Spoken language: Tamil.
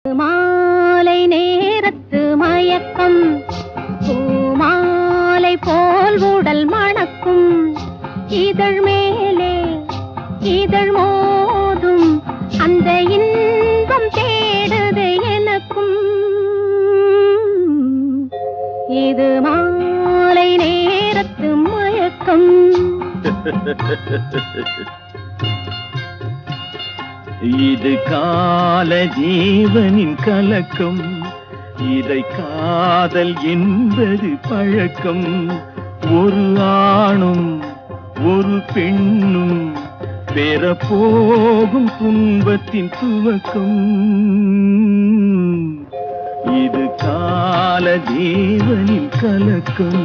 மாலை நேரத்து மயக்கம் பூமாலை போல் உடல் மணக்கும் இதழ் மேலே இதழ் மோதும் அந்த இன்பம் தேடுது எனக்கும் இது மாலை நேரத்து மயக்கம் இது கால ஜீவனின் கலக்கம் இதை காதல் என்பது பழக்கம் ஒரு ஆணும் ஒரு பெண்ணும் பெறப்போகும் துன்பத்தின் துவக்கம் இது கால ஜீவனின் கலக்கம்